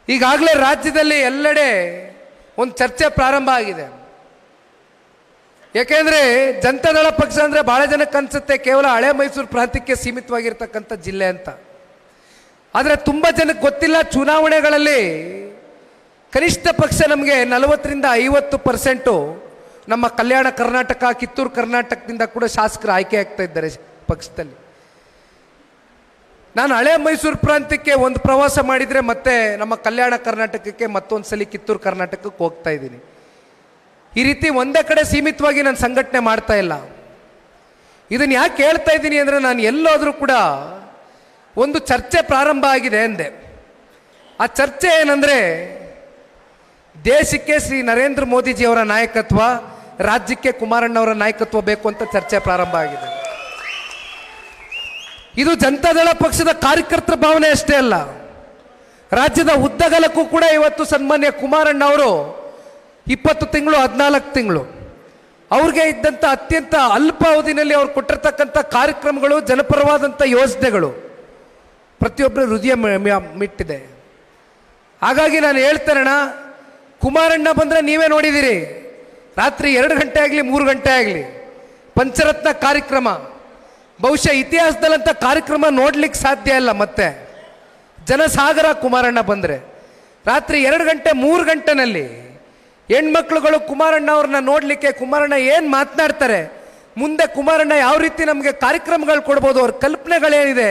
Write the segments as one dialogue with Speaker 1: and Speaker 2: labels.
Speaker 1: ಈಗಾಗಲೇ ರಾಜ್ಯದಲ್ಲಿ ಎಲ್ಲೆಡೆ ಒಂದು ಚರ್ಚೆ ಪ್ರಾರಂಭ ಆಗಿದೆ. ಯಾಕೆಂದ್ರೆ ಜನತಾದಳ ಪಕ್ಷ ಅಂದ್ರೆ ಬಹಳ ಜನಕ್ಕೆ ಅನ್ಸುತ್ತೆ ಕೇವಲ ಹಳೆ ಮೈಸೂರು ಪ್ರಾಂತ್ಯಕ್ಕೆ ಸೀಮಿತವಾಗಿರ್ತಕ್ಕಂಥ ಜಿಲ್ಲೆ ಅಂತ. ಆದರೆ ತುಂಬ ಜನಕ್ಕೆ ಗೊತ್ತಿಲ್ಲ, ಚುನಾವಣೆಗಳಲ್ಲಿ ಕನಿಷ್ಠ ಪಕ್ಷ ನಮಗೆ 40ರಿಂದ 50% ನಮ್ಮ ಕಲ್ಯಾಣ ಕರ್ನಾಟಕ, ಕಿತ್ತೂರು ಕರ್ನಾಟಕದಿಂದ ಕೂಡ ಶಾಸಕರು ಆಯ್ಕೆ ಆಗ್ತಾ ಇದ್ದಾರೆ ಪಕ್ಷದಲ್ಲಿ. ನಾನು ಹಳೆ ಮೈಸೂರು ಪ್ರಾಂತ್ಯಕ್ಕೆ ಒಂದು ಪ್ರವಾಸ ಮಾಡಿದರೆ ಮತ್ತೆ ನಮ್ಮ ಕಲ್ಯಾಣ ಕರ್ನಾಟಕಕ್ಕೆ ಮತ್ತೊಂದು ಸಲ ಕಿತ್ತೂರು ಕರ್ನಾಟಕಕ್ಕೆ ಹೋಗ್ತಾ ಇದ್ದೀನಿ. ಈ ರೀತಿ ಒಂದೇ ಕಡೆ ಸೀಮಿತವಾಗಿ ನಾನು ಸಂಘಟನೆ ಮಾಡ್ತಾ ಇಲ್ಲ. ಇದನ್ನು ಯಾಕೆ ಹೇಳ್ತಾ ಇದ್ದೀನಿ ಅಂದರೆ, ನಾನು ಎಲ್ಲೋದ್ರೂ ಕೂಡ ಒಂದು ಚರ್ಚೆ ಪ್ರಾರಂಭ ಆಗಿದೆ ಅಂದೆ. ಆ ಚರ್ಚೆ ಏನಂದರೆ, ದೇಶಕ್ಕೆ ಶ್ರೀ ನರೇಂದ್ರ ಮೋದಿಜಿಯವರ ನಾಯಕತ್ವ, ರಾಜ್ಯಕ್ಕೆ ಕುಮಾರಣ್ಣವರ ನಾಯಕತ್ವ ಬೇಕು ಅಂತ ಚರ್ಚೆ ಪ್ರಾರಂಭ ಆಗಿದೆ. ಇದು ಜನತಾದಳ ಪಕ್ಷದ ಕಾರ್ಯಕರ್ತರ ಭಾವನೆ ಅಷ್ಟೇ ಅಲ್ಲ, ರಾಜ್ಯದ ಉದ್ದಗಲಕ್ಕೂ ಕೂಡ ಇವತ್ತು ಸನ್ಮಾನ್ಯ ಕುಮಾರಣ್ಣ ಅವರು 20 ತಿಂಗಳು 14 ತಿಂಗಳು ಅವ್ರಿಗೆ ಇದ್ದಂಥ ಅತ್ಯಂತ ಅಲ್ಪ ಅವಧಿನಲ್ಲಿ ಅವ್ರು ಕೊಟ್ಟಿರ್ತಕ್ಕಂಥ ಕಾರ್ಯಕ್ರಮಗಳು, ಜನಪರವಾದಂಥ ಯೋಜನೆಗಳು ಪ್ರತಿಯೊಬ್ಬರ ಹೃದಯ ಮಿಟ್ಟಿದೆ. ಹಾಗಾಗಿ ನಾನು ಹೇಳ್ತೇನಣ್ಣ, ಕುಮಾರಣ್ಣ ಬಂದರೆ ನೀವೇ ನೋಡಿದ್ದೀರಿ, ರಾತ್ರಿ 2 ಗಂಟೆ ಆಗಲಿ 3 ಗಂಟೆ ಆಗಲಿ ಪಂಚರತ್ನ ಕಾರ್ಯಕ್ರಮ, ಬಹುಶಃ ಇತಿಹಾಸದಲ್ಲಂಥ ಕಾರ್ಯಕ್ರಮ ನೋಡ್ಲಿಕ್ಕೆ ಸಾಧ್ಯ ಇಲ್ಲ. ಮತ್ತೆ ಜನಸಾಗರ ಕುಮಾರಣ್ಣ ಬಂದರೆ ರಾತ್ರಿ 2 ಗಂಟೆ 3 ಗಂಟೆನಲ್ಲಿ ಹೆಣ್ಮಕ್ಳುಗಳು ಕುಮಾರಣ್ಣ ಅವ್ರನ್ನ ನೋಡಲಿಕ್ಕೆ, ಕುಮಾರಣ್ಣ ಏನು ಮಾತನಾಡ್ತಾರೆ, ಮುಂದೆ ಕುಮಾರಣ್ಣ ಯಾವ ರೀತಿ ನಮಗೆ ಕಾರ್ಯಕ್ರಮಗಳು ಕೊಡ್ಬೋದು, ಅವ್ರ ಕಲ್ಪನೆಗಳೇನಿದೆ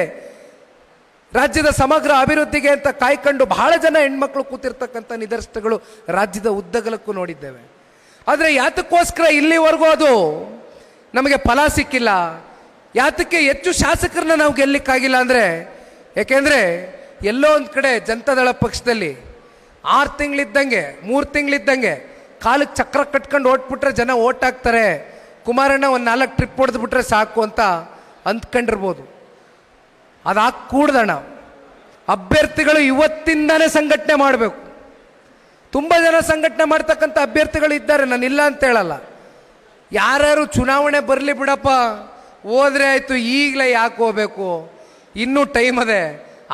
Speaker 1: ರಾಜ್ಯದ ಸಮಗ್ರ ಅಭಿವೃದ್ಧಿಗೆ ಅಂತ ಕಾಯ್ಕೊಂಡು ಬಹಳ ಜನ ಹೆಣ್ಮಕ್ಳು ಕೂತಿರ್ತಕ್ಕಂಥ ನಿದರ್ಶನಗಳು ರಾಜ್ಯದ ಉದ್ದಗಲಕ್ಕೂ ನೋಡಿದ್ದೇವೆ. ಆದರೆ ಯಾತಕ್ಕೋಸ್ಕರ ಇಲ್ಲಿವರೆಗೂ ಅದು ನಮಗೆ ಫಲ ಸಿಕ್ಕಿಲ್ಲ, ಯಾತಕ್ಕೆ ಹೆಚ್ಚು ಶಾಸಕರನ್ನ ನಾವು ಗೆಲ್ಲಕ್ಕಾಗಿಲ್ಲ ಅಂದರೆ, ಯಾಕೆಂದರೆ ಎಲ್ಲೋ ಒಂದು ಕಡೆ ಜನತಾದಳ ಪಕ್ಷದಲ್ಲಿ 6 ತಿಂಗಳಿದ್ದಂಗೆ 3 ತಿಂಗಳಿದ್ದಂಗೆ ಕಾಲಕ್ಕೆ ಚಕ್ರ ಕಟ್ಕೊಂಡು ಓಟ್ಬಿಟ್ರೆ ಜನ ಓಟ್ ಹಾಕ್ತಾರೆ, ಕುಮಾರಣ್ಣ ಒಂದು 4 ಟ್ರಿಪ್ ಹೊಡೆದ್ಬಿಟ್ರೆ ಸಾಕು ಅಂತ ಅಂದ್ಕೊಂಡಿರ್ಬೋದು. ಅದಾಗಿ ಕೂಡ್ದಣ್ಣ, ಅಭ್ಯರ್ಥಿಗಳು ಇವತ್ತಿಂದಾನೇ ಸಂಘಟನೆ ಮಾಡಬೇಕು. ತುಂಬ ಜನ ಸಂಘಟನೆ ಮಾಡ್ತಕ್ಕಂಥ ಅಭ್ಯರ್ಥಿಗಳು ಇದ್ದಾರೆ, ನಾನು ಇಲ್ಲ ಅಂತ ಹೇಳಲ್ಲ. ಯಾರ್ಯಾರು ಚುನಾವಣೆ ಬರಲಿ ಬಿಡಪ್ಪ, ಹೋದ್ರೆ ಆಯಿತು, ಈಗಲೇ ಯಾಕೆ ಹೋಗ್ಬೇಕು, ಇನ್ನೂ ಟೈಮ್ ಅದೇ,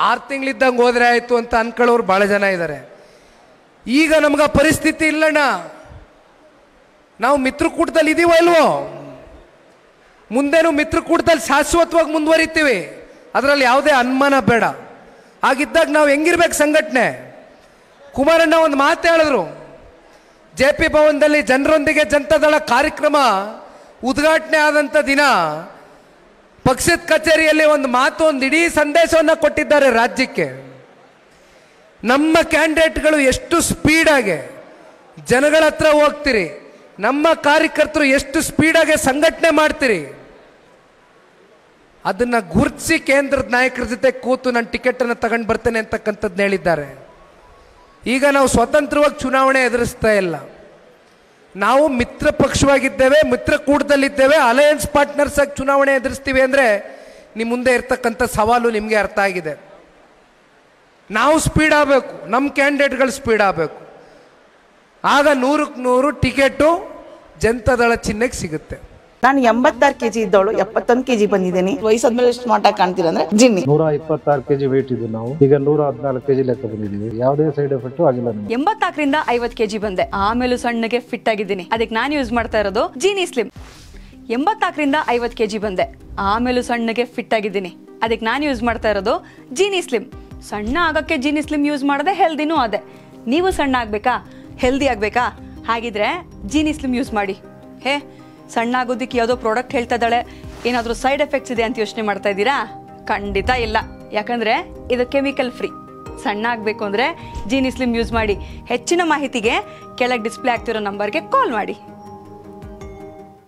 Speaker 1: 6 ತಿಂಗಳಿದ್ದಂಗೆ ಹೋದ್ರೆ ಆಯಿತು ಅಂತ ಅನ್ಕೊಳ್ಳೋರು ಭಾಳ ಜನ ಇದ್ದಾರೆ. ಈಗ ನಮ್ಗೆ ಆ ಪರಿಸ್ಥಿತಿ ಇಲ್ಲಣ್ಣ. ನಾವು ಮಿತ್ರಕೂಟದಲ್ಲಿ ಇದೀವೋ ಇಲ್ವೋ, ಮುಂದೇನು ಮಿತ್ರಕೂಟದಲ್ಲಿ ಶಾಶ್ವತವಾಗಿ ಮುಂದುವರಿತೀವಿ, ಅದರಲ್ಲಿ ಯಾವುದೇ ಅನುಮಾನ ಬೇಡ. ಹಾಗಿದ್ದಾಗ ನಾವು ಹೆಂಗಿರ್ಬೇಕು ಸಂಘಟನೆ? ಕುಮಾರಣ್ಣ ಒಂದು ಮಾತು ಹೇಳಿದ್ರು, JP ಭವನದಲ್ಲಿ ಜನರೊಂದಿಗೆ ಜನತಾದಳ ಕಾರ್ಯಕ್ರಮ ಉದ್ಘಾಟನೆ ಆದಂಥ ದಿನ ಪಕ್ಷದ ಕಚೇರಿಯಲ್ಲಿ ಒಂದು ಮಾತು, ಒಂದು ಇಡೀ ಸಂದೇಶವನ್ನು ಕೊಟ್ಟಿದ್ದಾರೆ ರಾಜ್ಯಕ್ಕೆ. ನಮ್ಮ ಕ್ಯಾಂಡಿಡೇಟ್ಗಳು ಎಷ್ಟು ಸ್ಪೀಡಾಗೆ ಜನಗಳ ಹತ್ರ ಹೋಗ್ತೀರಿ, ನಮ್ಮ ಕಾರ್ಯಕರ್ತರು ಎಷ್ಟು ಸ್ಪೀಡಾಗೆ ಸಂಘಟನೆ ಮಾಡ್ತೀರಿ, ಅದನ್ನು ಗುರುತಿಸಿ ಕೇಂದ್ರದ ನಾಯಕರ ಜೊತೆ ಕೂತು ನಾನು ಟಿಕೆಟನ್ನು ತಗೊಂಡು ಬರ್ತೇನೆ ಅಂತಕ್ಕಂಥದ್ದು ಹೇಳಿದ್ದಾರೆ. ಈಗ ನಾವು ಸ್ವತಂತ್ರವಾಗಿ ಚುನಾವಣೆ ಎದುರಿಸ್ತಾ ಇಲ್ಲ, ನಾವು ಮಿತ್ರ ಪಕ್ಷವಾಗಿದ್ದೇವೆ, ಮಿತ್ರಕೂಟದಲ್ಲಿದ್ದೇವೆ, ಅಲಯನ್ಸ್ ಪಾರ್ಟ್ನರ್ಸ್ ಆಗಿ ಚುನಾವಣೆ ಎದುರಿಸ್ತೀವಿ ಅಂದರೆ ನಿಮ್ಮ ಮುಂದೆ ಇರ್ತಕ್ಕಂಥ ಸವಾಲು ನಿಮಗೆ ಅರ್ಥ ಆಗಿದೆ. ನಾವು ಸ್ಪೀಡ್ ಆಗಬೇಕು, ನಮ್ಮ ಕ್ಯಾಂಡಿಡೇಟ್ಗಳು ಸ್ಪೀಡ್ ಆಗಬೇಕು, ಆಗ 100ಕ್ಕೆ 100 ಟಿಕೆಟು ಜನತಾದಳ ಚಿಹ್ನೆಗೆ ಸಿಗುತ್ತೆ.
Speaker 2: ನಾನು 86 kg ಇದ್ದವಳು 71 kg ಬಂದಿದ್ದೀನಿ. ವಯಸ್ಸಾದ್ಮೇಲೆ ಸ್ಮಾರ್ಟ್ ಆಗಿ ಕಾಣ್ತೀರಾ ಅಂದ್ರೆ ಜಿನ್ನಿ.
Speaker 3: 126 kg ವೇಟ್ ಇದ್ದು ನಾವು ಈಗ 114 kg ಲೆಕ್ಕ ಬಂದಿದ್ದೀವಿ. ಯಾವುದೇ ಸೈಡ್ ಎಫೆಕ್ಟ್ ಆಗಿಲ್ಲ.
Speaker 4: 84ರಿಂದ 50 kg ಬಂದೆ, ಆಮೇಲೂ ಸಣ್ಣಗೆ ಫಿಟ್ ಆಗಿದ್ದೀನಿ. ಅದಕ್ಕೆ ನಾನು ಯೂಸ್ ಮಾಡ್ತಾ ಇರೋದು ಜೀನಿ ಸ್ಲಿಮ್. 84ರಿಂದ 50 kg ಬಂದೆ, ಆಮೇಲೂ ಸಣ್ಣಗೆ ಫಿಟ್ ಆಗಿದ್ದೀನಿ. ಅದಕ್ಕೆ ನಾನು ಯೂಸ್ ಮಾಡ್ತಾ ಇರೋದು ಜೀನಿ ಸ್ಲಿಮ್. ಸಣ್ಣ ಆಗಕ್ಕೆ ಜೀನಿ ಸ್ಲಿಮ್ ಯೂಸ್ ಮಾಡದೆ ಹೆಲ್ದಿನೂ ಅದೇ. ನೀವು ಸಣ್ಣ ಆಗ್ಬೇಕಾ, ಹೆಲ್ದಿ ಆಗ್ಬೇಕಾ, ಹಾಗಿದ್ರೆ ಜೀನಿ ಸ್ಲಿಮ್ ಯೂಸ್ ಮಾಡಿ. ಸಣ್ಣ ಆಗೋದಕ್ಕೆ ಯಾವುದೋ ಪ್ರಾಡಕ್ಟ್ ಹೇಳ್ತಾ ಇದ್ದಾಳೆ, ಏನಾದರೂ ಸೈಡ್ ಎಫೆಕ್ಟ್ಸ್ ಇದೆ ಅಂತ ಯೋಚನೆ ಮಾಡ್ತಾ ಇದ್ದೀರಾ? ಖಂಡಿತ ಇಲ್ಲ, ಯಾಕಂದ್ರೆ ಇದು ಕೆಮಿಕಲ್ ಫ್ರೀ. ಸಣ್ಣ ಆಗಬೇಕು ಅಂದರೆ ಜೀನಿ ಸ್ಲಿಮ್ ಯೂಸ್ ಮಾಡಿ. ಹೆಚ್ಚಿನ ಮಾಹಿತಿಗೆ ಕೆಳಗೆ ಡಿಸ್ಪ್ಲೇ ಆಗ್ತಿರೋ ನಂಬರ್ಗೆ ಕಾಲ್ ಮಾಡಿ.